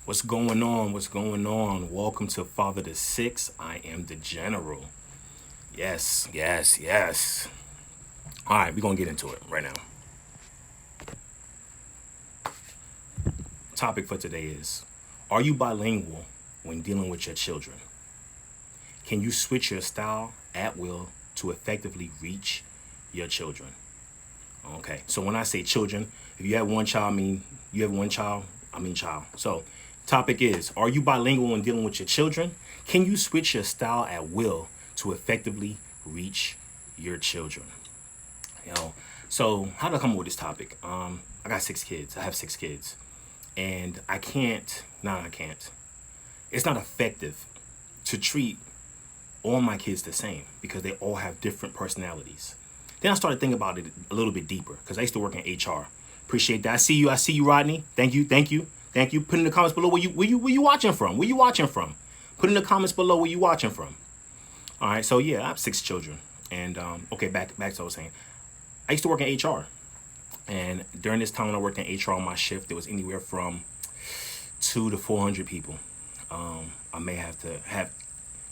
What's going on? What's going on? Welcome to FT6. I am the General. Yes, yes, yes. All right, we're going to get into it right now. Topic for today is, are you bilingual when dealing with your children? Can you switch your style at will to effectively reach your children? Okay, so when I say children, if you have one child, I mean child. So, topic is, are you bilingual when dealing with your children? Can you switch your style at will to effectively reach your children? You know, so how did I come up with this topic? I got 6 kids. I have 6 kids, and I can't. No, I can't. It's not effective to treat all my kids the same because they all have different personalities. Then I started thinking about it a little bit deeper because I used to work in HR. Appreciate that. I see you, Rodney. Thank you. Put in the comments below where you watching from. Where you watching from? Put in the comments below where you watching from. All right. So yeah, I have 6 children, and okay, back to what I was saying. I used to work in HR, and during this time when I worked in HR on my shift, there was anywhere from 200 to 400 people. I may have to have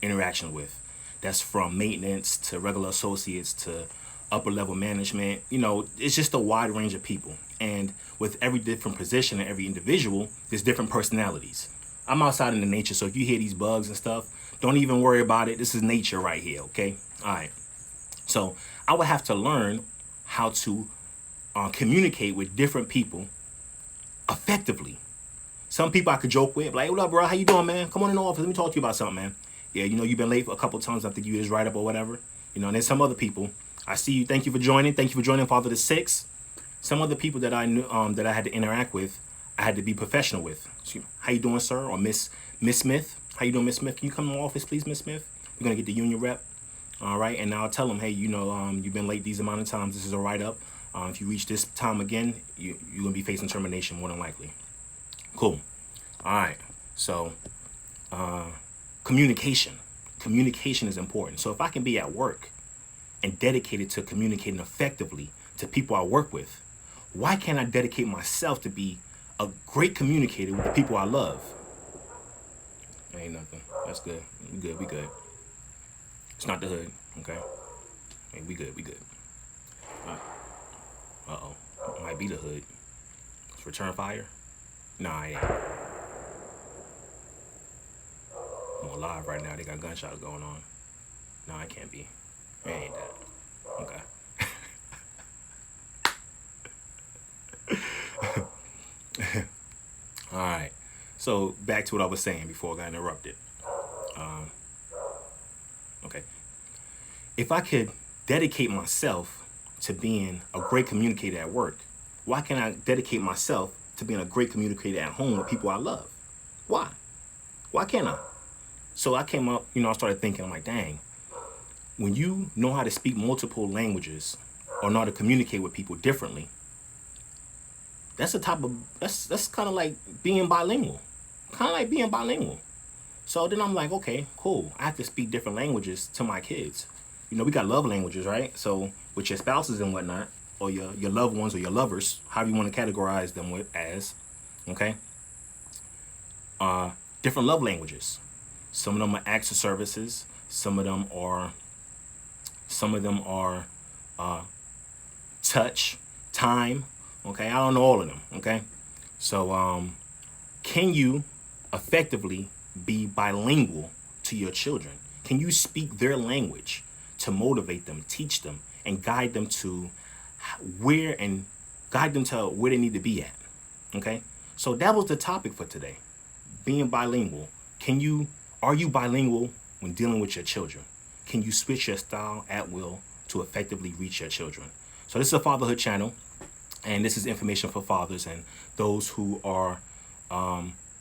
interaction with. That's from maintenance to regular associates to upper level management. You know, it's just a wide range of people. And with every different position and every individual, there's different personalities. I'm outside in the nature, so if you hear these bugs and stuff, don't even worry about it. This is nature right here, okay? All right. So I would have to learn how to communicate with different people effectively. Some people I could joke with, like, hey, what up, bro? How you doing, man? Come on in the office. Let me talk to you about something, man. Yeah, you know, you've been late for a couple of times. I think you is right up or whatever. You know, and then some other people, I see you. Thank you for joining. Thank you for joining FT6. Some other people that I knew that I had to interact with, I had to be professional with. So, how you doing, sir? Or Miss Smith? How you doing, Miss Smith? Can you come to my office, please, Miss Smith? We're gonna get the union rep. All right, and now I'll tell them, hey, you know, you've been late these amount of times. This is a write-up. If you reach this time again, you're gonna be facing termination more than likely. Cool. All right. So, communication. Communication is important. So if I can be at work and dedicated to communicating effectively to people I work with, why can't I dedicate myself to be a great communicator with the people I love? Ain't nothing. That's good. We good. It's not the hood, okay? Hey, we good. Uh-oh. It might be the hood. It's return fire? Nah, yeah. I'm on live right now. They got gunshots going on. No, it can't be. It ain't that. Okay. All right. So back to what I was saying before I got interrupted. Okay. If I could dedicate myself to being a great communicator at work, why can't I dedicate myself to being a great communicator at home with people I love? Why? Why can't I? So I came up, you know, I started thinking, I'm like, dang, when you know how to speak multiple languages or know how to communicate with people differently, that's that's kind of like being bilingual. So then I'm like, okay, cool. I have to speak different languages to my kids. You know, we got love languages, right? So with your spouses and whatnot, or your loved ones or your lovers, however you want to categorize them with as, okay? Different love languages. Some of them are acts of services. Some of them are touch, time. Okay, I don't know all of them. Okay, so can you effectively be bilingual to your children? Can you speak their language to motivate them, teach them, and guide them to where they need to be at? Okay, so that was the topic for today. Being bilingual. Are you bilingual when dealing with your children? Can you switch your style at will to effectively reach your children? So this is a fatherhood channel, and this is information for fathers and those who are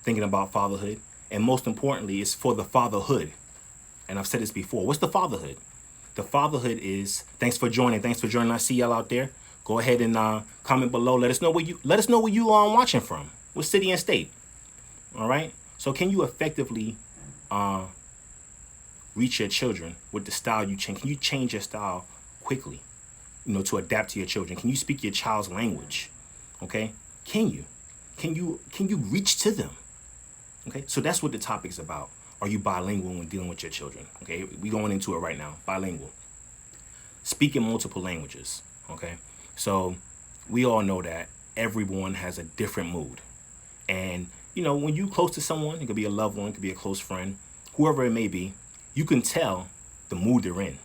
thinking about fatherhood. And most importantly, it's for the fatherhood. And I've said this before. What's the fatherhood? The fatherhood is, thanks for joining. I see y'all out there. Go ahead and comment below. Let us know where you are watching from. What city and state? All right. So can you effectively reach your children with the style you change? Can you change your style quickly, you know, to adapt to your children? Can you speak your child's language? Okay. Can you reach to them? Okay, so that's what the topic is about. Are you bilingual when dealing with your children? Okay, we going into it right now. Bilingual. Speaking multiple languages. Okay, so we all know that everyone has a different mood. And, when you close to someone, it could be a loved one, it could be a close friend, whoever it may be, you can tell the mood they're in.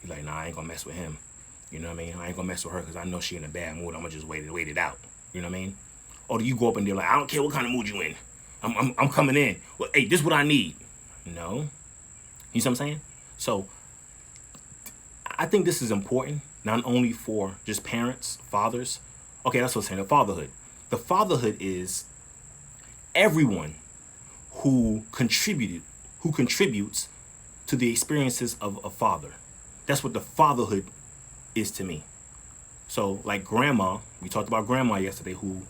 You're like, nah, I ain't gonna mess with him. You know what I mean? I ain't gonna mess with her because I know she in a bad mood. I'm gonna just wait it out. You know what I mean? Or do you go up and they're like, I don't care what kind of mood you in. I'm coming in. Well, hey, this is what I need. No. You see what I'm saying? So I think this is important, not only for just parents, fathers. Okay, that's what I'm saying, the fatherhood. The fatherhood is everyone who contributes to the experiences of a father. That's what the fatherhood is to me. So like grandma, we talked about grandma yesterday who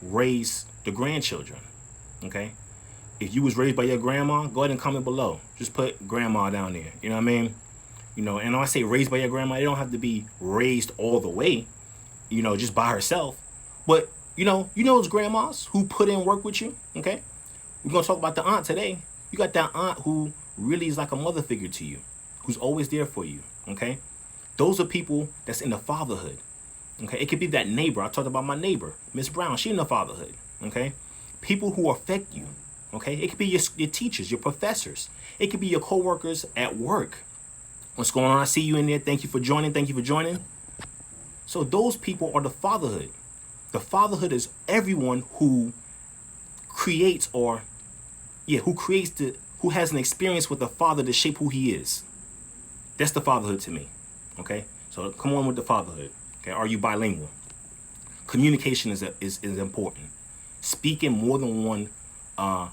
raised the grandchildren. Okay? If you was raised by your grandma, go ahead and comment below. Just put grandma down there. You know what I mean? And when I say raised by your grandma, it don't have to be raised all the way, just by herself. But, those grandmas who put in work with you, okay? We're going to talk about the aunt today. You got that aunt who really is like a mother figure to you, who's always there for you, okay? Those are people that's in the fatherhood, okay? It could be that neighbor. I talked about my neighbor, Miss Brown. She in the fatherhood, okay? People who affect you, okay? It could be your teachers, your professors. It could be your coworkers at work. What's going on? I see you in there. Thank you for joining. So those people are the fatherhood. The fatherhood is everyone who creates who has an experience with the father to shape who he is. That's the fatherhood to me. Okay? So come on with the fatherhood. Okay? Are you bilingual? Communication is important. Speaking more than one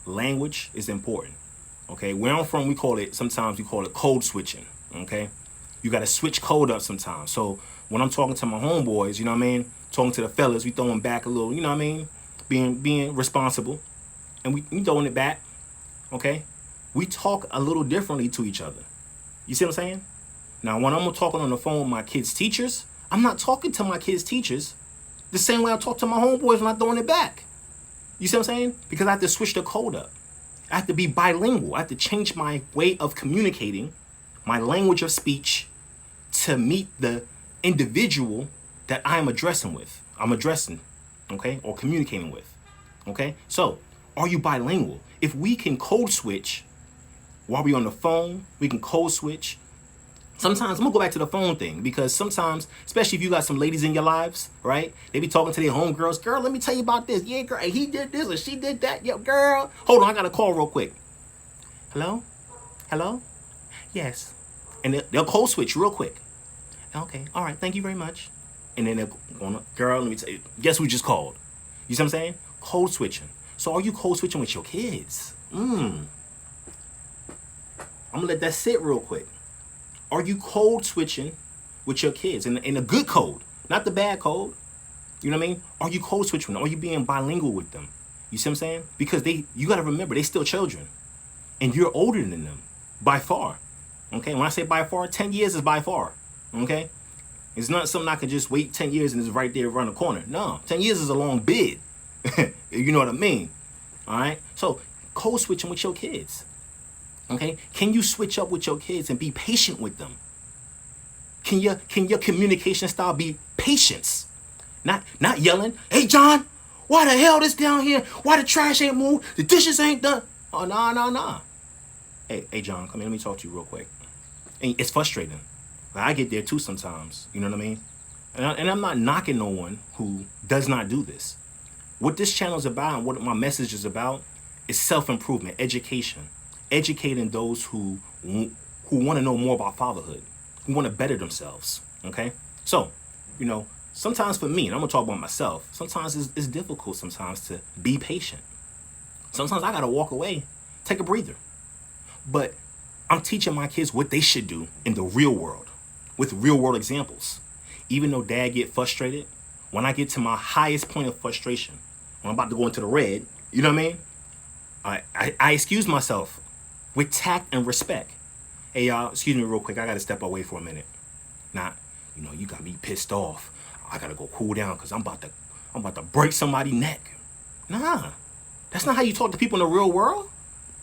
language is important. Okay? Where I'm from, sometimes we call it code switching. Okay? You got to switch code up sometimes. So when I'm talking to my homeboys, you know what I mean? Talking to the fellas, we throwing back a little, you know what I mean? Being responsible. And we throwing it back. Okay? We talk a little differently to each other. You see what I'm saying? Now, when I'm talking on the phone with my kids' teachers, I'm not talking to my kids' teachers the same way I talk to my homeboys when I'm throwing it back. You see what I'm saying? Because I have to switch the code up. I have to be bilingual. I have to change my way of communicating, my language of speech, to meet the individual that I'm addressing, okay, or communicating with, okay? So, are you bilingual? If we can code switch while we're on the phone, we can code switch. Sometimes, I'm gonna go back to the phone thing, because sometimes, especially if you got some ladies in your lives, right? They be talking to their homegirls, girl, let me tell you about this. Yeah, girl, he did this or she did that. Yo, girl, hold on, I got a call real quick. Hello? Yes. And they'll code switch real quick. Okay, all right, thank you very much. And then they're going, girl, let me tell you, guess who just called? You see what I'm saying? Code switching. So are you code switching with your kids? I'm gonna let that sit real quick. Are you code switching with your kids in a good code, not the bad code? You know what I mean? Are you code switching? Are you being bilingual with them? You see what I'm saying? Because you gotta remember, they still children. And you're older than them, by far. Okay, when I say by far, 10 years is by far. Okay? It's not something I can just wait 10 years and it's right there around the corner. No, 10 years is a long bid. You know what I mean? All right? So, code switching with your kids. Okay? Can you switch up with your kids and be patient with them? Can your communication style be patience? Not yelling, hey, John, why the hell this down here? Why the trash ain't moved? The dishes ain't done. Oh, nah. Hey, John, come here. Let me talk to you real quick. And it's frustrating. I get there too sometimes. You know what I mean? And I'm not knocking no one who does not do this. What this channel is about and what my message is about is self-improvement, education. Educating those who want to know more about fatherhood, who want to better themselves. Okay? So, sometimes for me, and I'm going to talk about myself, sometimes it's difficult sometimes to be patient. Sometimes I got to walk away, take a breather. But I'm teaching my kids what they should do in the real world, with real world examples. Even though dad get frustrated, when I get to my highest point of frustration, when I'm about to go into the red, you know what I mean? I excuse myself with tact and respect. Hey, y'all, excuse me real quick. I got to step away for a minute. Not, you got me pissed off. I got to go cool down because I'm about to break somebody's neck. Nah, That's not how you talk to people in the real world.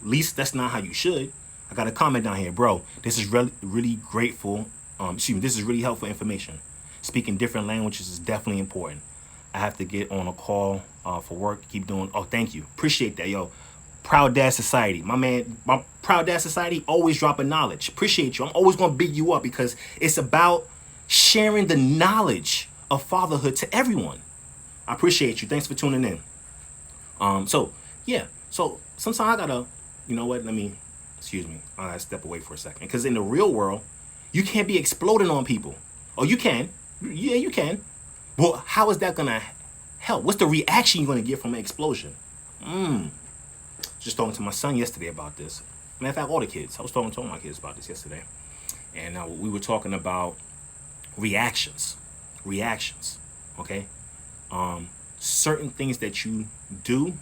At least that's not how you should. I got a comment down here, bro. This is really grateful. This is really helpful information. Speaking different languages is definitely important. I have to get on a call for work. Keep doing. Oh, thank you. Appreciate that, yo. Proud Dad Society. My man, my Proud Dad Society always dropping knowledge. Appreciate you. I'm always going to big you up because it's about sharing the knowledge of fatherhood to everyone. I appreciate you. Thanks for tuning in. So sometimes I gotta, you know what? Excuse me. I gotta step away for a second. Because in the real world, you can't be exploding on people. Oh, you can. Yeah, you can. Well, how is that gonna help? What's the reaction you're gonna get from an explosion? Just talking to my son yesterday about this. Matter of fact, all the kids. I was talking to all my kids about this yesterday. And we were talking about reactions. Okay? Certain things that you do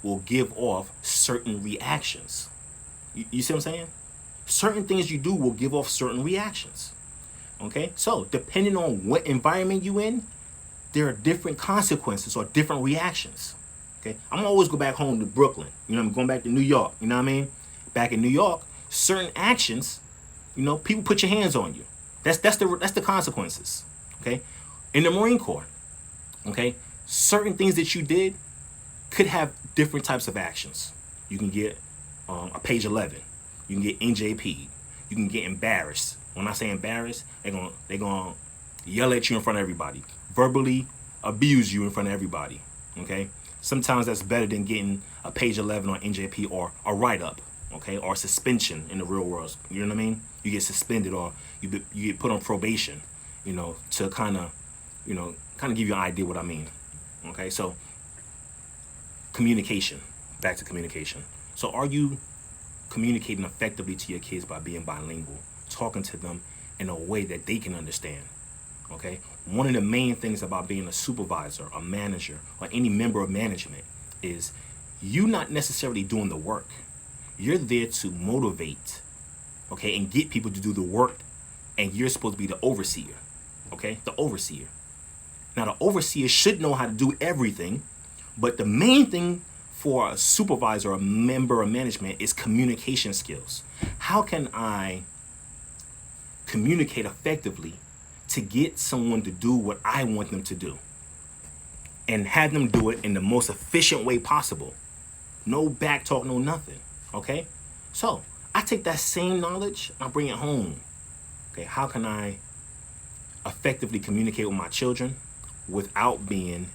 will give off certain reactions. You see what I'm saying? Certain things you do will give off certain reactions. Okay? So, depending on what environment you in, there are different consequences or different reactions. Okay? I'm always go back home to Brooklyn. You know, I'm going back to New York. You know what I mean? Back in New York, certain actions, you know, people put your hands on you. That's the consequences. Okay? In the Marine Corps, okay, certain things that you did could have different types of actions. You can get a page 11. You can get NJP. You can get embarrassed. When I say embarrassed, they're gonna yell at you in front of everybody, verbally abuse you in front of everybody. Okay. Sometimes that's better than getting a page 11 on NJP or a write-up, okay, or suspension in the real world. You know what I mean? You get suspended or you get put on probation, you know, to kind of give you an idea what I mean. Okay, so communication. Back to communication. So are you communicating effectively to your kids by being bilingual, talking to them in a way that they can understand? Okay, one of the main things about being a supervisor, a manager, or any member of management is you not necessarily doing the work. You're there to motivate, okay, and get people to do the work, and you're supposed to be the overseer, okay, the overseer. Now, the overseer should know how to do everything, but the main thing for a supervisor or a member of management is communication skills. How can I communicate effectively to get someone to do what I want them to do and have them do it in the most efficient way possible? No back talk, no nothing. Okay? So I take that same knowledge and I bring it home. Okay, how can I effectively communicate with my children without being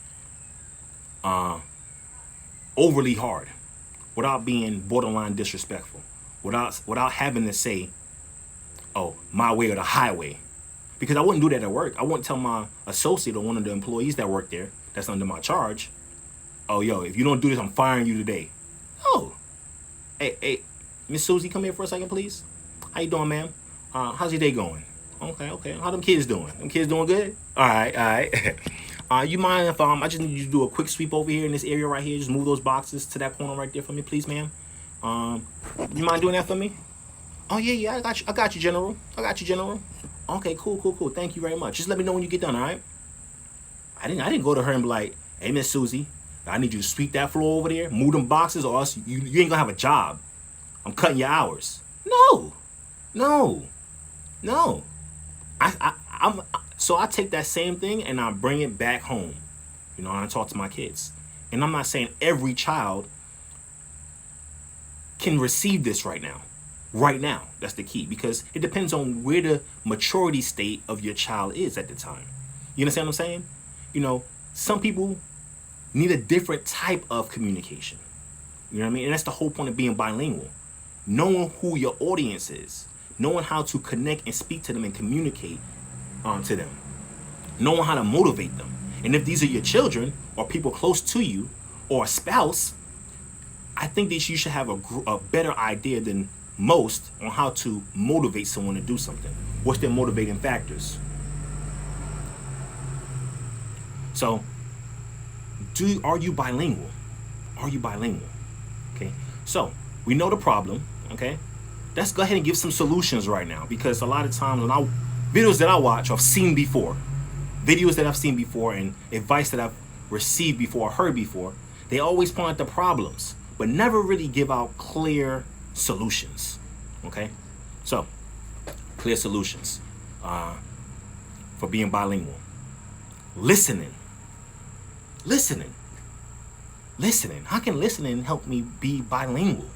overly hard, without being borderline disrespectful, without having to say, oh, my way or the highway? Because I wouldn't do that at work. I wouldn't tell my associate or one of the employees that work there that's under my charge, oh, yo, if you don't do this, I'm firing you today. Oh, hey, Miss Susie, come here for a second, please. How you doing, ma'am? How's your day going? Okay. How them kids doing? Them kids doing good? All right. You mind if I just need you to do a quick sweep over here in this area right here? Just move those boxes to that corner right there for me, please, ma'am. You mind doing that for me? Oh, yeah, I got you, General. Okay, cool. Thank you very much. Just let me know when you get done, all right? I didn't go to her and be like, hey, Miss Susie, I need you to sweep that floor over there, move them boxes, or else you ain't gonna have a job. I'm cutting your hours. No. So I take that same thing and I bring it back home. You know, and I talk to my kids. And I'm not saying every child can receive this right now. Right now, that's the key, because it depends on where the maturity state of your child is at the time. You understand what I'm saying? You know, some people need a different type of communication. You know what I mean? And that's the whole point of being bilingual. Knowing who your audience is, knowing how to connect and speak to them and communicate to them, knowing how to motivate them. And if these are your children or people close to you or a spouse, I think that you should have a better idea than most on how to motivate someone to do something. What's their motivating factors? So, are you bilingual? Okay. So, we know the problem, okay? Let's go ahead and give some solutions right now, because a lot of times when videos that I watch I've seen before, and advice that I've received before, heard before, They always point at the problems, but never really give out clear solutions. Okay? So, clear solutions for being bilingual. Listening. How can listening help me be bilingual?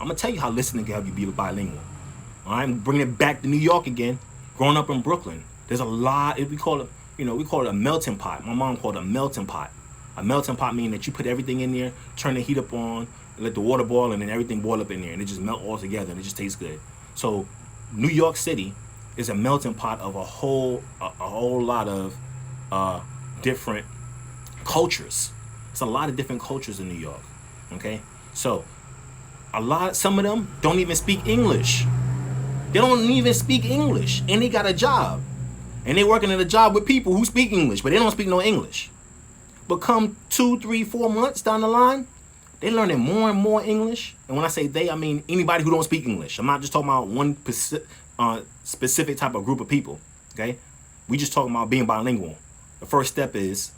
I'm going to tell you how listening can help you be bilingual. I'm bringing it back to New York again. Growing up in Brooklyn, there's a lot, we call it a melting pot. My mom called it a melting pot. A melting pot meaning that you put everything in there, turn the heat up on, let the water boil, and then everything boil up in there, and it just melt all together, and it just tastes good. So New York City is a melting pot of a whole lot of different cultures. It's a lot of different cultures in New York. Okay, so some of them don't even speak English. They don't even speak English, and they got a job, and they working at a job with people who speak English, but they don't speak no English. But come 2, 3, 4 months down the line, they're learning more and more English. And when I say they, I mean anybody who don't speak English. I'm not just talking about one specific type of group of people. Okay, we just talking about being bilingual. The first step is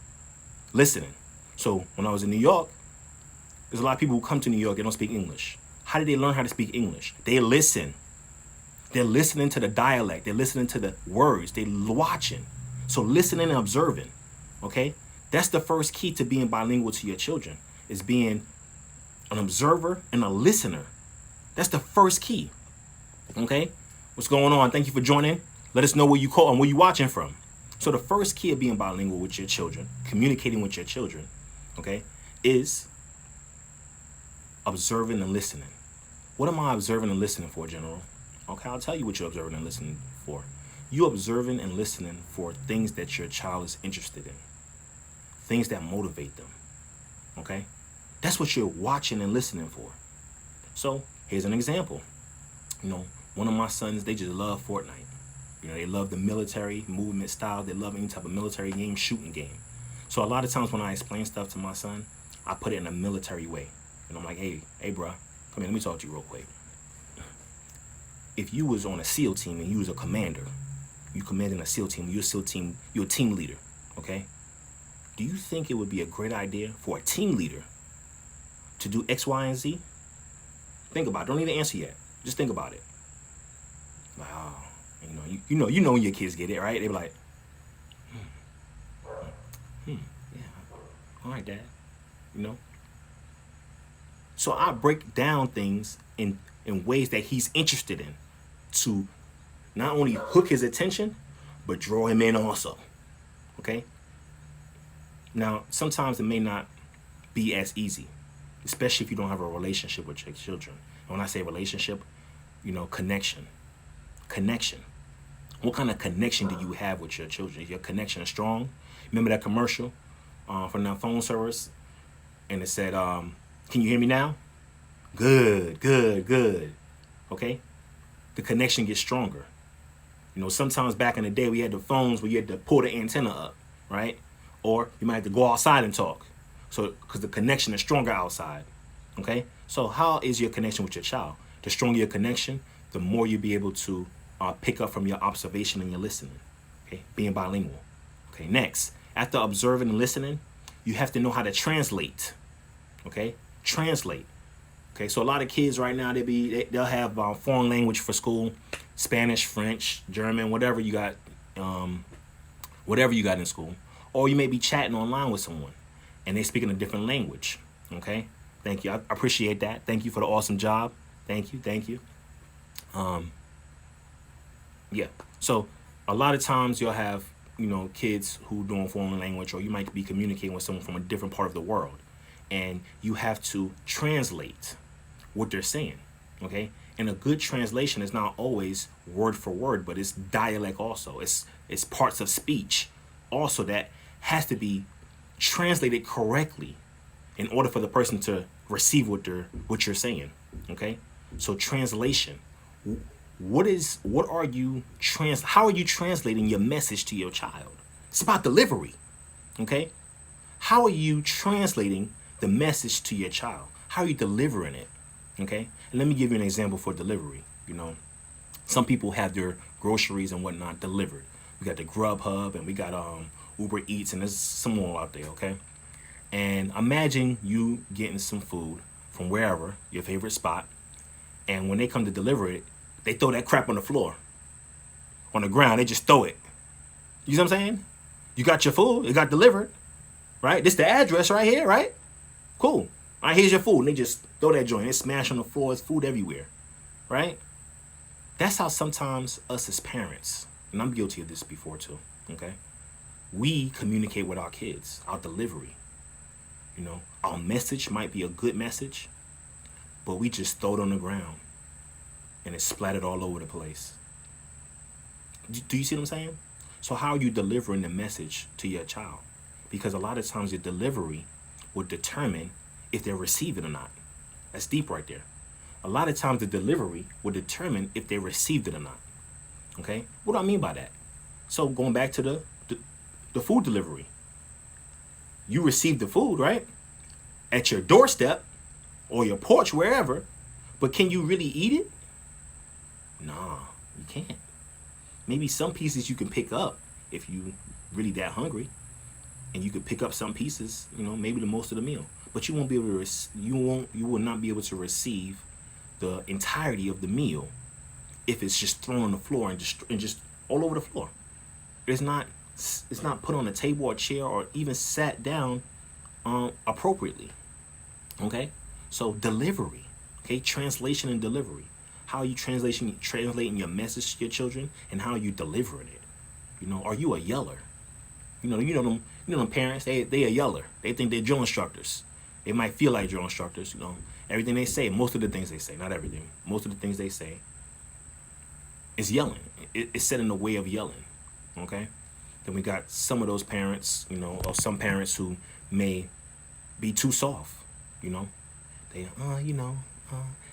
listening. So when I was in New York, there's a lot of people who come to New York and don't speak English. How did they learn how to speak English? They listen. They're listening to the dialect. They're listening to the words. They're watching. So listening and observing. Okay? That's the first key to being bilingual to your children, is being an observer and a listener. That's the first key. Okay? What's going on? Thank you for joining. Let us know where you call and where you watching from. So the first key of being bilingual with your children, communicating with your children, okay, is observing and listening. What am I observing and listening for, General? Okay, I'll tell you what you're observing and listening for. You're observing and listening for things that your child is interested in, things that motivate them, okay? That's what you're watching and listening for. So here's an example. One of my sons, they just love Fortnite. They love the military movement style. They love any type of military game, shooting game. So a lot of times when I explain stuff to my son, I put it in a military way. And I'm like, hey, bro, come here, let me talk to you real quick. If you was on a SEAL team and you was a commander, you commanding a SEAL team, you're a team leader, okay? Do you think it would be a great idea for a team leader to do X, Y, and Z? Think about it. Don't even answer yet. Just think about it. Wow. You know when your kids get it, right? They be like, yeah, all right, Dad. So I break down things in ways that he's interested in to not only hook his attention, but draw him in also. Okay? Now, sometimes it may not be as easy, especially if you don't have a relationship with your children. And when I say relationship, connection. What kind of connection do you have with your children? Is your connection strong? Remember that commercial from that phone service? And it said, can you hear me now? Good. Okay? The connection gets stronger. Sometimes back in the day, we had the phones where you had to pull the antenna up, right? Or you might have to go outside and talk. So, because the connection is stronger outside. Okay? So how is your connection with your child? The stronger your connection, the more you'll be able to pick up from your observation and your listening. Okay? Being bilingual. Okay, next. After observing and listening, you have to know how to translate. Okay? Translate. Okay, so a lot of kids right now, they'll have foreign language for school, Spanish, French, German, whatever you got in school. Or you may be chatting online with someone and they're speaking a different language. Okay, thank you. I appreciate that. Thank you for the awesome job. Thank you. Yeah. So a lot of times you'll have, kids who doing foreign language, or you might be communicating with someone from a different part of the world, and you have to translate what they're saying. Okay. And a good translation is not always word for word, but it's dialect also. It's parts of speech also that has to be translated correctly in order for the person to receive what you're saying. Okay? So translation. How are you translating your message to your child? It's about delivery. Okay? How are you translating the message to your child? How are you delivering it? Okay? And let me give you an example for delivery. Some people have their groceries and whatnot delivered. We got the Grubhub and we got Uber Eats, and there's some more out there, okay? And imagine you getting some food from wherever, your favorite spot, and when they come to deliver it, they throw that crap on the floor, on the ground. They just throw it. You know what I'm saying? You got your food, it got delivered, right? This the address right here, right? Cool. All right, here's your food. And they just throw that joint. They smash on the floor. It's food everywhere, right? That's how sometimes us as parents, and I'm guilty of this before too, okay? We communicate with our kids, our delivery. You know, our message might be a good message, but we just throw it on the ground and it's splattered all over the place. Do you see what I'm saying? So how are you delivering the message to your child? Because a lot of times your delivery will determine if they receive it or not. That's deep right there. A lot of times the delivery will determine if they received it or not. Okay? What do I mean by that? So going back to the food delivery. You received the food, right? At your doorstep or your porch, wherever, but can you really eat it? Nah, you can't. Maybe some pieces you can pick up if you really that hungry, and you could pick up some pieces, you know, maybe the most of the meal, but you won't be able to. You will not be able to receive the entirety of the meal if it's just thrown on the floor and just all over the floor. It's not put on a table or chair or even sat down appropriately. Okay, so delivery, okay, translation and delivery. How are you translating your message to your children, and how are you delivering it? You know, are you a yeller? You know them parents. They a yeller. They think they're drill instructors. They might feel like drill instructors. You know, everything they say, most of the things they say, not everything, most of the things they say is yelling. It's set in the way of yelling. Okay. Then we got some of those parents, you know, or some parents who may be too soft. You know, they,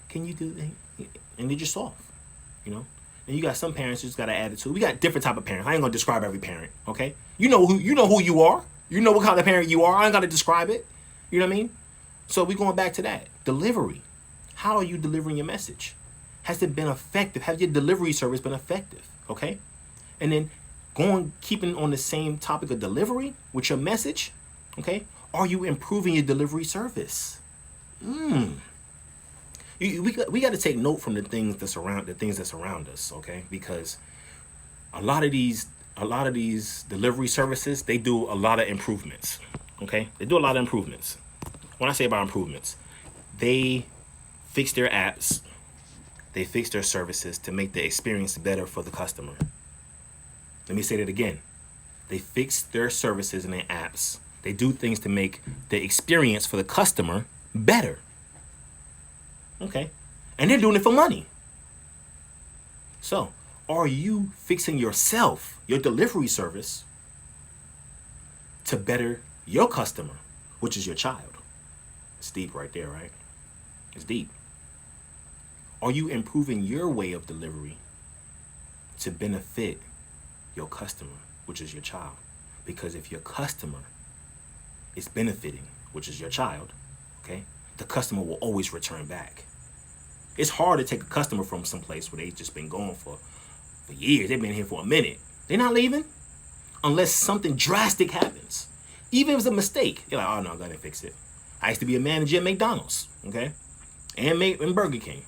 can you do that? And they're just soft, you know. And you got some parents who just got an attitude. We got different type of parents. I ain't gonna describe every parent, okay? You know who you are. You know what kind of parent you are. I ain't gotta describe it. You know what I mean? So we going back to that. Delivery. How are you delivering your message? Has it been effective? Has your delivery service been effective? Okay? And then keeping on the same topic of delivery with your message, okay? Are you improving your delivery service? We got to take note from the things that surround us, okay? Because a lot of these delivery services, they do a lot of improvements, okay? They do a lot of improvements. When I say about improvements, they fix their apps, they fix their services to make the experience better for the customer. Let me say that again. They fix their services and their apps. They do things to make the experience for the customer better. Okay. And they're doing it for money. So, are you fixing yourself, your delivery service, to better your customer, which is your child? It's deep right there, right? It's deep. Are you improving your way of delivery to benefit your customer, which is your child? Because if your customer is benefiting, which is your child, okay, the customer will always return back. It's hard to take a customer from some place where they've just been going for years. They've been here for a minute. They're not leaving unless something drastic happens. Even if it's a mistake, you're like, oh no, go ahead and fix it. I used to be a manager at McDonald's, okay, and Burger King.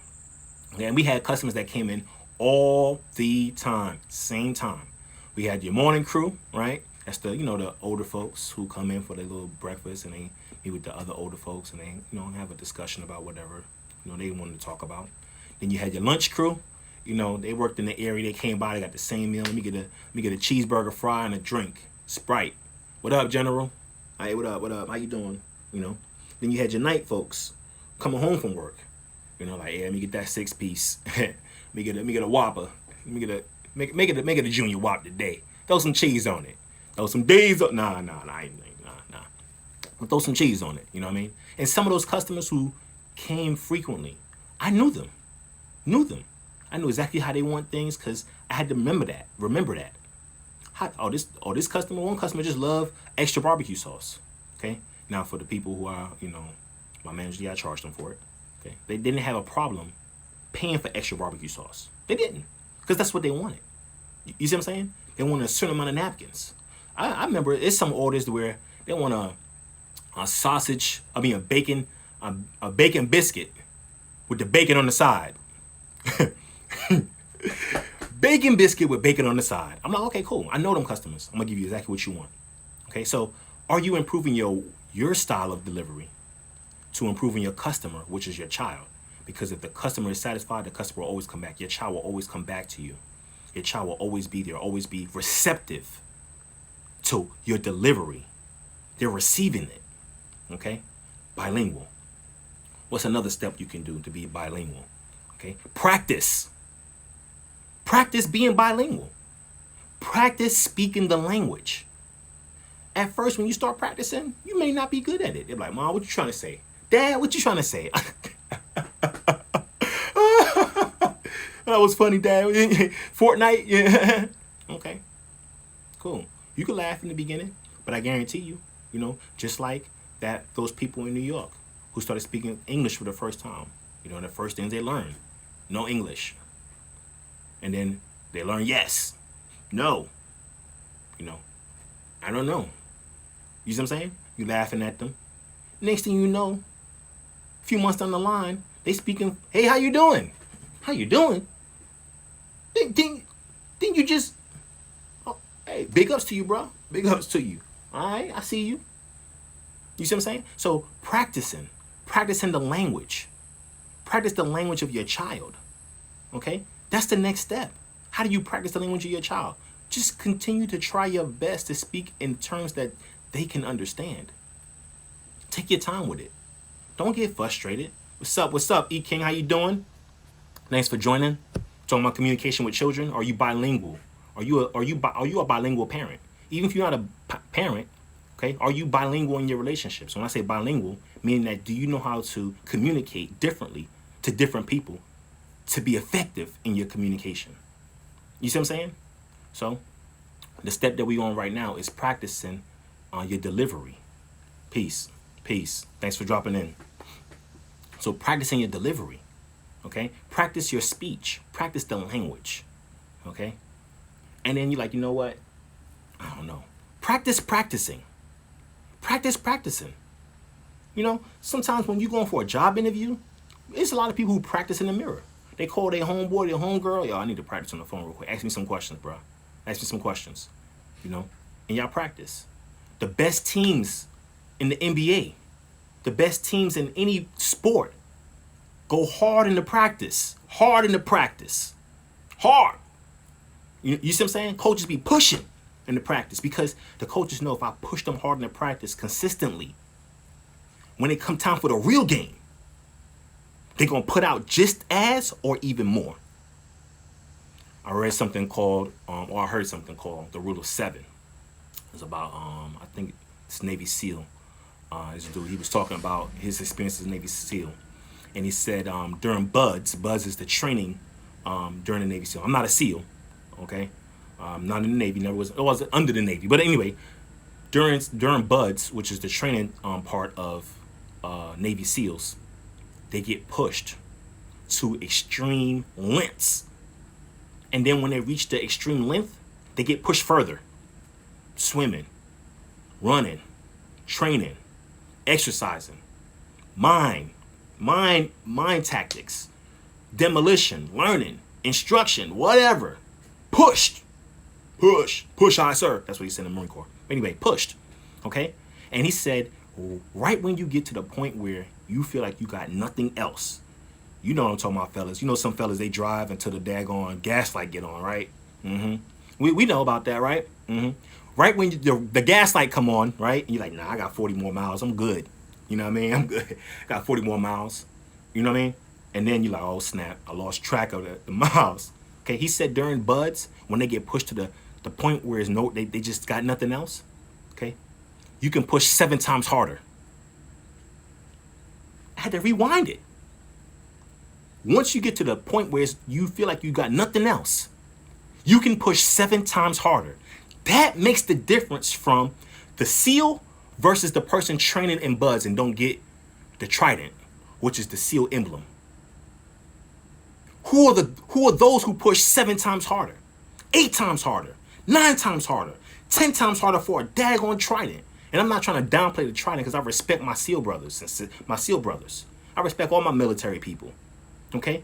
Okay, and we had customers that came in all the time, same time. We had your morning crew, right? That's the older folks who come in for their little breakfast, and they meet with the other older folks, and they have a discussion about whatever they wanted to talk about. Then you had your lunch crew. They worked in the area. They came by. They got the same meal. Let me get a cheeseburger, fry, and a drink. Sprite. What up, General? Hey, what up? What up? How you doing? Then you had your night folks coming home from work. Like, yeah, let me get that 6-piece. let me get a Whopper. Make it a junior Whopper today. Throw some cheese on it. Throw some D's on. Nah. Throw some cheese on it. You know what I mean? And some of those customers who came frequently, I knew them. I knew exactly how they want things because I had to remember that. This customer, one customer just loved extra barbecue sauce. Okay. Now for the people who are, my manager, I charged them for it. Okay. They didn't have a problem paying for extra barbecue sauce. They didn't, because that's what they wanted. You see what I'm saying? They wanted a certain amount of napkins. I remember it's some orders where they want a bacon biscuit with the bacon on the side. Bacon biscuit with bacon on the side. I'm like, okay, cool. I know them customers. I'm gonna give you exactly what you want. Okay, so are you improving your style of delivery to improving your customer, which is your child? Because if the customer is satisfied, the customer will always come back. Your child will always come back to you. Your child will always be there, always be receptive to your delivery. They're receiving it. Okay? Bilingual. What's another step you can do to be bilingual? Okay? Practice. Practice being bilingual. Practice speaking the language. At first, when you start practicing, you may not be good at it. They're like, Mom, what you trying to say? Dad, what you trying to say? That was funny, Dad. Fortnite? Yeah. Okay. Cool. You can laugh in the beginning, but I guarantee you, just like those people in New York who started speaking English for the first time, the first things they learn, no English. And then they learn yes, no, I don't know. You see what I'm saying? You laughing at them. Next thing you know, a few months down the line, they speaking, hey, how you doing? How you doing? Then you just, hey, big ups to you, bro. Big ups to you. All right, I see you. You see what I'm saying? So practicing the language. Practice the language of your child. Okay? That's the next step. How do you practice the language of your child? Just continue to try your best to speak in terms that they can understand. Take your time with it. Don't get frustrated. What's up, E King? How you doing? Thanks for joining. Talking about communication with children. Are you bilingual? Are you a bilingual parent? Even if you're not a parent, okay, are you bilingual in your relationships? When I say bilingual, meaning that do you know how to communicate differently to different people to be effective in your communication? You see what I'm saying? So the step that we're on right now is practicing your delivery. Peace. Thanks for dropping in. So practicing your delivery. Okay? Practice your speech. Practice the language. Okay? And then you're like, you know what? I don't know. Practice practicing. Sometimes when you're going for a job interview, there's a lot of people who practice in the mirror. They call their homeboy, their homegirl, yo, I need to practice on the phone real quick. Ask me some questions, bro. Ask me some questions. And y'all practice. The best teams in the NBA, the best teams in any sport, go hard in the practice. Hard. You see what I'm saying? Coaches be pushing in the practice because the coaches know if I push them hard in the practice consistently, when it come time for the real game, they're going to put out just as or even more. I read something called, or I heard something called the Rule of 7. It's about, I think it's Navy SEAL. This dude, he was talking about his experience as a Navy SEAL. And he said during BUDS is the training during the Navy SEAL. I'm not a SEAL, okay? Not in the Navy, never was. It wasn't under the Navy. But anyway, during BUDS, which is the training part of Navy SEALs, they get pushed to extreme lengths. And then when they reach the extreme length, they get pushed further. Swimming, running, training, exercising, mind tactics, demolition, learning, instruction, whatever. Push, aye, sir. That's what he said in the Marine Corps. Anyway, pushed, okay? And he said, right when you get to the point where you feel like you got nothing else, you know what I'm talking about, fellas. You know some fellas, they drive until the daggone gas light get on, right? We know about that, right? Right when the gas light come on, right? And you're like, nah, I got 40 more miles. I'm good. You know what I mean? I'm good. Got 40 more miles. You know what I mean? And then you're like, oh, snap. I lost track of the miles. Okay, he said during BUDS, when they get pushed to the point where they just got nothing else, okay, you can push 7 times harder. I had to rewind it. Once you get to the point where you feel like you got nothing else, you can push 7 times harder. That makes the difference from the SEAL versus the person training in BUDS and don't get the trident, which is the SEAL emblem. Who are those who push 7 times harder, 8 times harder, 9 times harder, 10 times harder for a daggone trident? And I'm not trying to downplay the Trident because I respect my SEAL brothers my SEAL brothers. I respect all my military people. Okay?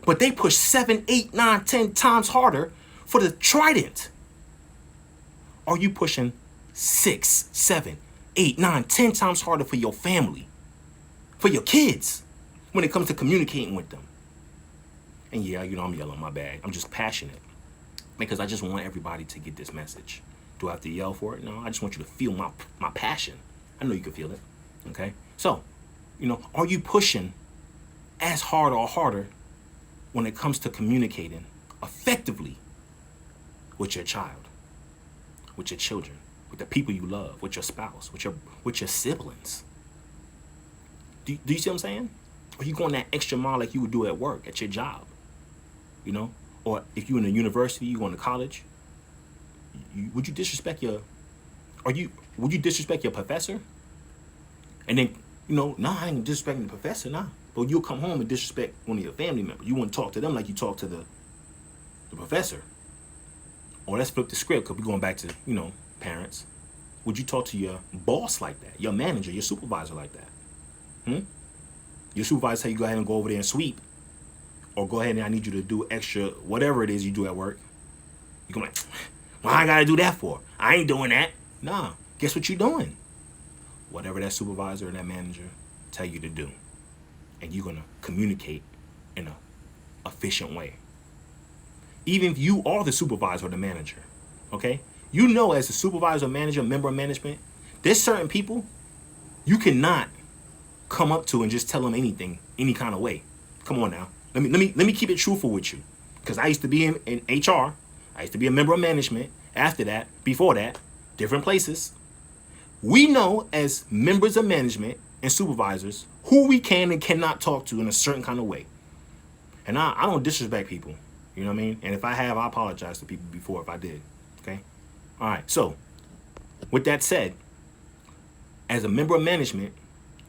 But they push 7, 8, 9, 10 times harder for the Trident. Are you pushing 6, 7, 8, 9, 10 times harder for your family, for your kids, when it comes to communicating with them? And yeah, I'm yelling, my bad. I'm just passionate because I just want everybody to get this message. Do I have to yell for it? No, I just want you to feel my passion. I know you can feel it. Okay? So, are you pushing as hard or harder when it comes to communicating effectively with your child, with your children, with the people you love, with your spouse, with your siblings? Do you see what I'm saying? Are you going that extra mile like you would do at work, at your job? Or if you're in a university, you going to college, would you disrespect your professor? And then, I ain't disrespecting the professor, nah. But you'll come home and disrespect one of your family members. You wouldn't talk to them like you talk to the professor. Or let's flip the script, because we're going back to, parents. Would you talk to your boss like that? Your manager, your supervisor like that? Your supervisor tell you go ahead and go over there and sweep. Or go ahead and I need you to do extra, whatever it is you do at work. You go like, well, I gotta do that for? I ain't doing that. Nah, guess what you're doing? Whatever that supervisor or that manager tell you to do. And you're gonna communicate in an efficient way. Even if you are the supervisor or the manager, okay? As a supervisor, manager, member of management, there's certain people you cannot come up to and just tell them anything, any kind of way. Come on now. Let me keep it truthful with you. Because I used to be in HR. I used to be a member of management. After that, before that, different places. We know as members of management and supervisors who we can and cannot talk to in a certain kind of way. And I don't disrespect people. You know what I mean? And if I have, I apologize to people before if I did. Okay? All right. So, with that said, as a member of management,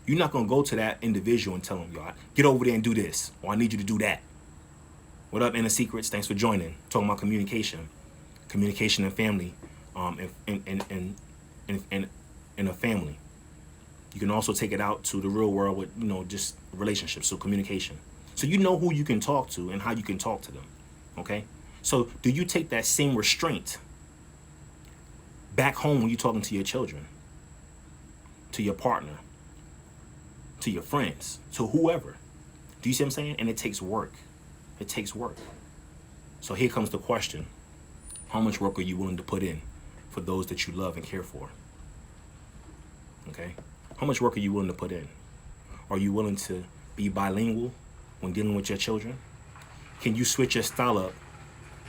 you're not going to go to that individual and tell them, yo, get over there and do this, or I need you to do that. What up, Inner Secrets? Thanks for joining. Talking about communication and family, in a family. You can also take it out to the real world with, just relationships, so communication. So you know who you can talk to and how you can talk to them, okay? So do you take that same restraint back home when you're talking to your children, to your partner, to your friends, to whoever? Do you see what I'm saying? And it takes work. It takes work. So here comes the question. How much work are you willing to put in for those that you love and care for? Okay? How much work are you willing to put in? Are you willing to be bilingual when dealing with your children? Can you switch your style up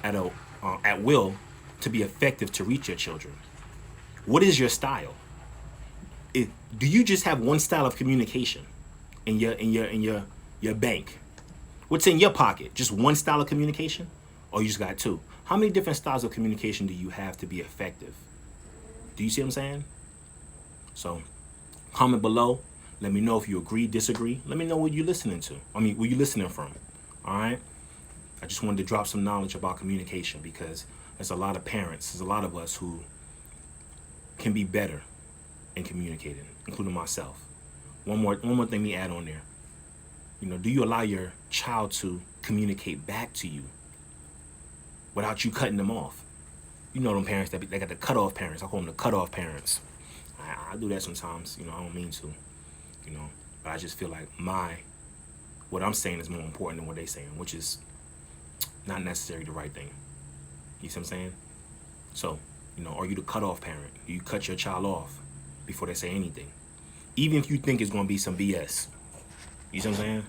at will to be effective to reach your children? What is your style? Do you just have one style of communication in your bank? What's in your pocket? Just one style of communication? Or you just got two? How many different styles of communication do you have to be effective? Do you see what I'm saying? So comment below. Let me know if you agree, disagree. Let me know what you're listening to. Where you listening from. All right? I just wanted to drop some knowledge about communication because there's a lot of parents, there's a lot of us who can be better in communicating, including myself. One more thing we add on there. Do you allow your child to communicate back to you without you cutting them off? Them parents they got the cut-off parents. I call them the cut-off parents. I do that sometimes. I don't mean to. But I just feel like what I'm saying is more important than what they're saying, which is not necessarily the right thing. You see what I'm saying? So, are you the cut-off parent? Do you cut your child off before they say anything? Even if you think it's going to be some BS. You see what I'm saying?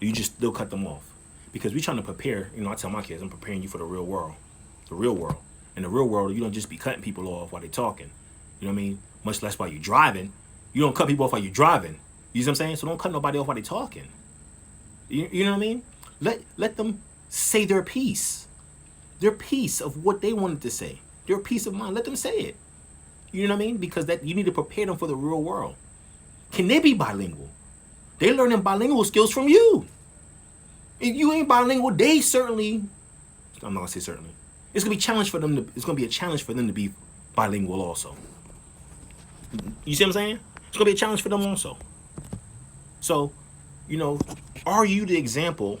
You just still cut them off. Because we're trying to prepare, I tell my kids, I'm preparing you for the real world. The real world. In the real world, you don't just be cutting people off while they're talking. You know what I mean? Much less while you're driving. You don't cut people off while you're driving. You see what I'm saying? So don't cut nobody off while they're talking. You know what I mean? Let them say their piece. Their piece of what they wanted to say. Their piece of mind. Let them say it. You know what I mean? Because you need to prepare them for the real world. Can they be bilingual? They're learning bilingual skills from you. If you ain't bilingual, they certainly, I'm not gonna say certainly. It's gonna be a challenge for them to be bilingual also. You see what I'm saying? It's gonna be a challenge for them also. So, you know, are you the example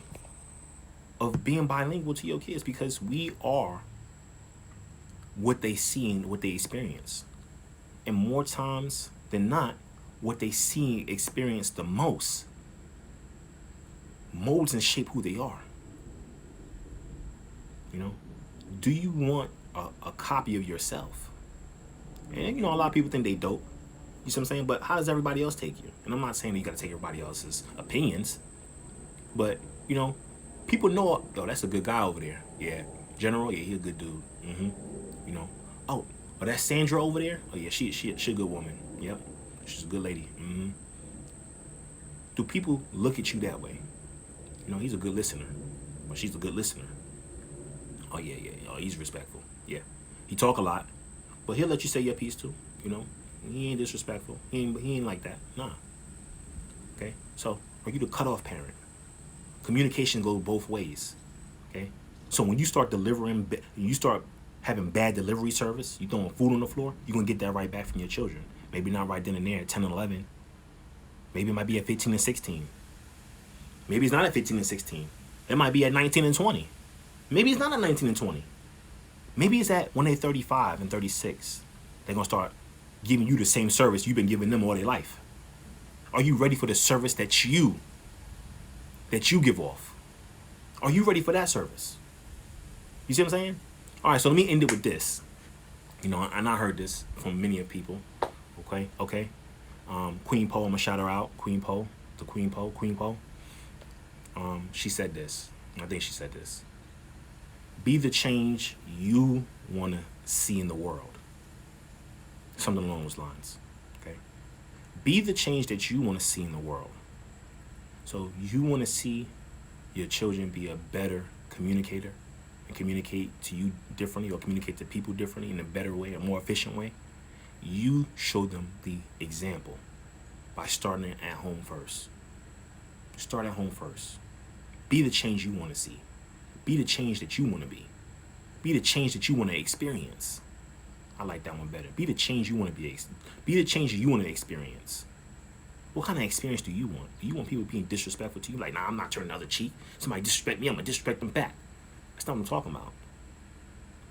of being bilingual to your kids? Because we are what they see and what they experience. And more times than not, what they see and experience the most molds and shape who they are. You know, do you want a copy of yourself? And you know, a lot of people think they dope. You see what I'm saying? But how does everybody else take you? And I'm not saying that you gotta take everybody else's opinions, but you know, people know, yo, that's a good guy over there. Yeah, General, yeah, he a good dude. You know, oh, that's Sandra over there. Oh yeah, she a good woman. Yep, she's a good lady. Do people look at you that way? You know, he's a good listener, or she's a good listener. Oh yeah, yeah, oh, he's respectful. Yeah, he talk a lot, but he'll let you say your piece too. You know, he ain't disrespectful. He ain't like that. Nah. Okay. So, are you the cutoff parent? Communication goes both ways. Okay. So when you start you start having bad delivery service, you throwing food on the floor, you're gonna get that right back from your children. Maybe not right then and there at 10 and 11. Maybe it might be at 15 and 16. Maybe it's not at 15 and 16. It might be at 19 and 20. Maybe it's not at 19 and 20. Maybe it's at when they're 35 and 36. They're going to start giving you the same service you've been giving them all their life. Are you ready for the service that you give off? Are you ready for that service? You see what I'm saying? All right, so let me end it with this. You know, and I heard this from many of people. Okay. Queen Poe, I'm going to shout her out. Queen Poe. She said this. I think she said this. Be the change you want to see in the world. Something along those lines. Okay. Be the change that you want to see in the world. So you want to see your children be a better communicator and communicate to you differently, or communicate to people differently in a better way, a more efficient way. You show them the example by starting at home first. Start at home first. Be the change you want to see. Be the change that you want to be. Be the change that you want to experience. I like that one better. Be the change you want to be. Be the change you want to experience. What kind of experience do you want? Do you want people being disrespectful to you? Like, nah, I'm not turning the other cheek. Somebody disrespect me, I'm going to disrespect them back. That's not what I'm talking about.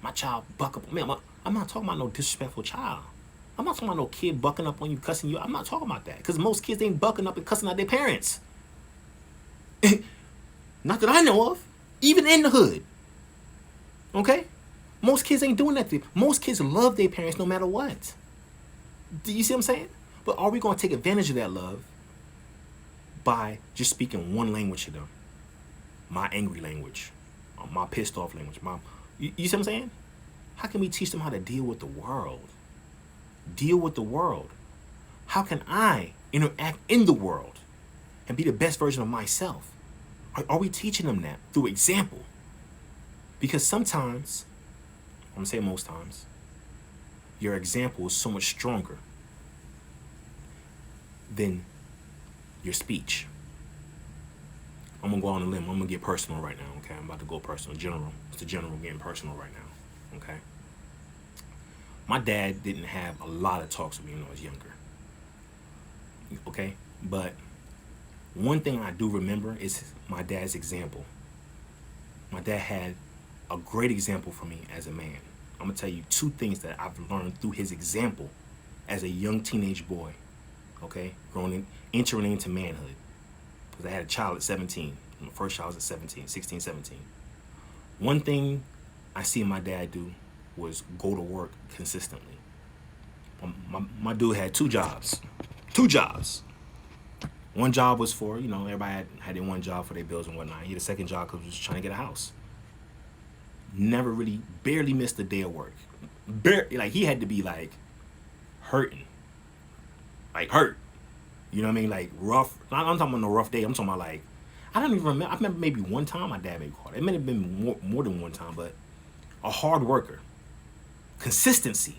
My child buck up. Man, I'm not talking about no disrespectful child. I'm not talking about no kid bucking up on you, cussing you. I'm not talking about that. Because most kids ain't bucking up and cussing out their parents. Not that I know of. Even in the hood. Okay? Most kids ain't doing that. Most kids love their parents no matter what. Do you see what I'm saying? But are we going to take advantage of that love by just speaking one language to them? My angry language. My pissed off language. You see what I'm saying? How can we teach them how to deal with the world? Deal with the world. How can I interact in the world and be the best version of myself? Are we teaching them that through example? Because sometimes, I'm going to say most times, your example is so much stronger than your speech. I'm going to go on a limb. I'm going to get personal right now, okay? I'm about to go personal. General. It's the general getting personal right now, okay? My dad didn't have a lot of talks with me when I was younger, okay? But one thing I do remember is my dad's example. My dad had a great example for me as a man. I'm going to tell you two things that I've learned through his example as a young teenage boy, okay? Entering into manhood. Because I had a child at 17. My first child was at 16, 17. One thing I see my dad do was go to work consistently. My dude had two jobs. One job was for, you know, everybody had their one job for their bills and whatnot. He had a second job because he was trying to get a house. Barely missed a day of work. Like, he had to be, like, hurting. Like, hurt. You know what I mean? Like, rough. I'm talking about no rough day. I'm talking about, like, I don't even remember. I remember maybe one time my dad made a call. It may have been more than one time, but a hard worker. Consistency.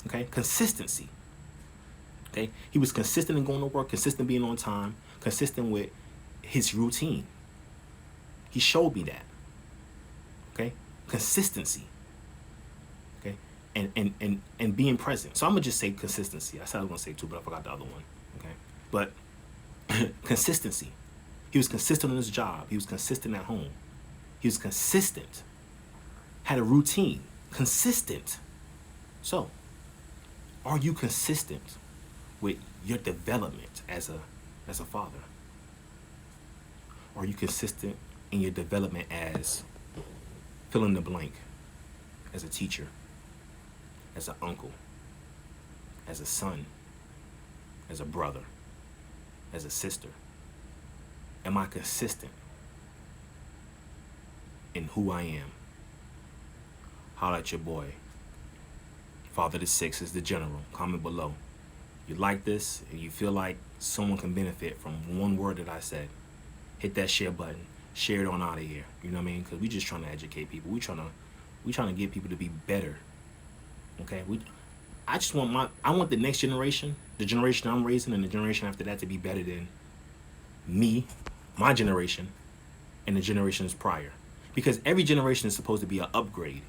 Okay? Consistency. Okay? He was consistent in going to work, consistent being on time, consistent with his routine. He showed me that. Okay? Consistency. Okay? and being present. So I'm gonna just say consistency. I said I was gonna say two, but I forgot the other one. Okay, but consistency. He was consistent on his job. He was consistent at home. He was consistent. Had a routine. Consistent. So, are you consistent with your development as a father? Are you consistent in your development as fill in the blank, as a teacher, as an uncle, as a son, as a brother, as a sister? Am I consistent in who I am? Holla at your boy. FT6 is the general. Comment below. You like this and you feel like someone can benefit from one word that I said, hit that share button. Share it on out of here. You know what I mean? Because we just trying to educate people. We trying to get people to be better. Okay? I want the next generation, the generation I'm raising, and the generation after that to be better than me, my generation, and the generations prior. Because every generation is supposed to be an upgrade.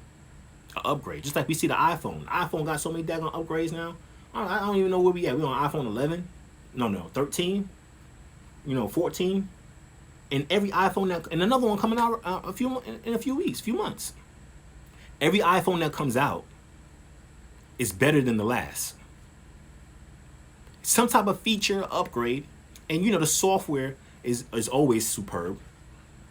An upgrade. Just like we see the iPhone. The iPhone got so many daggone upgrades now. I don't even know where we at. We on iPhone 11? No, 13? 14? And every iPhone and another one coming out in a few weeks, few months. Every iPhone that comes out is better than the last. Some type of feature upgrade, and the software is always superb.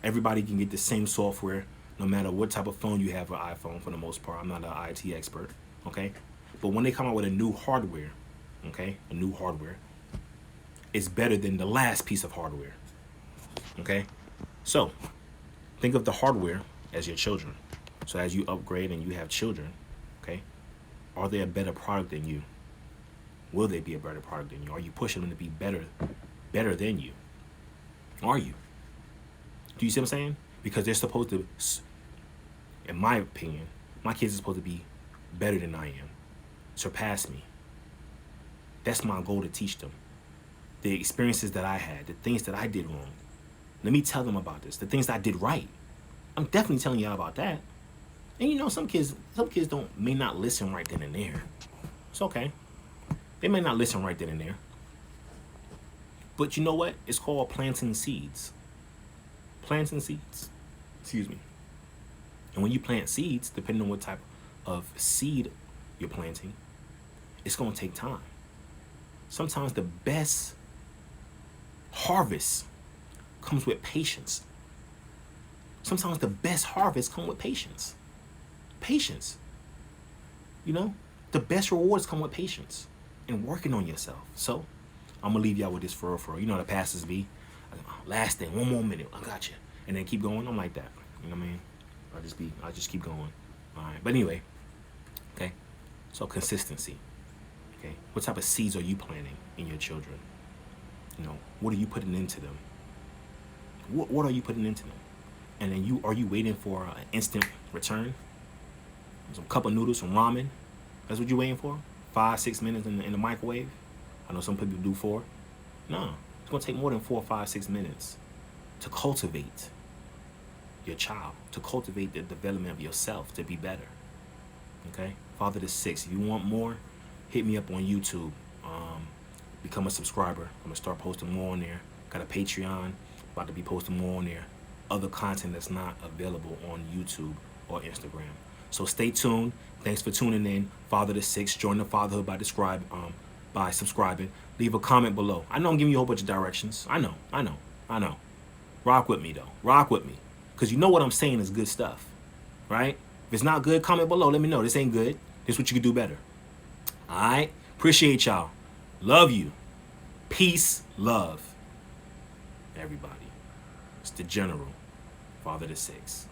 Everybody can get the same software no matter what type of phone you have for iPhone for the most part. I'm not an IT expert, okay? But when they come out with a new hardware, okay, it's better than the last piece of hardware. Okay, so think of the hardware as your children. So as you upgrade and you have children, okay, are they a better product than you? Will they be a better product than you? Are you pushing them to be better than you? Are you? Do you see what I'm saying? Because they're supposed to, in my opinion, my kids are supposed to be better than I am, surpass me. That's my goal, to teach them the experiences that I had, the things that I did wrong. Let me tell them about this. The things that I did right. I'm definitely telling y'all about that. And some kids may not listen right then and there. It's okay. They may not listen right then and there. But you know what? It's called planting seeds. Planting seeds. Excuse me. And when you plant seeds, depending on what type of seed you're planting, it's going to take time. Sometimes the best harvest comes with patience. Sometimes the best harvest come with patience. Patience. The best rewards come with patience and working on yourself. So I'm gonna leave y'all with this for real. The pastors be last thing, 1 more minute, I got you, and then keep going. I'm like that. You know what I mean? I just keep going. All right. But anyway, okay. So consistency. Okay. What type of seeds are you planting in your children? What are you putting into them? What are you putting into them? And then are you waiting for an instant return? Some cup of noodles, some ramen. That's what you're waiting for? 5-6 minutes in the microwave? I know some people do 4. No, it's gonna take more than 4, 5, 6 minutes to cultivate your child, to cultivate the development of yourself to be better. Okay? FT6. If you want more, hit me up on YouTube. Become a subscriber. I'm gonna start posting more on there. Got a Patreon. About to be posting more on there. Other content that's not available on YouTube or Instagram. So stay tuned. Thanks for tuning in. FT6. Join the fatherhood by subscribing. Leave a comment below. I know I'm giving you a whole bunch of directions. I know. Rock with me though. Rock with me. Because you know what I'm saying is good stuff. Right? If it's not good, comment below. Let me know. This ain't good. This is what you can do better. Alright? Appreciate y'all. Love you. Peace, love. Everybody. It's the general. FT6.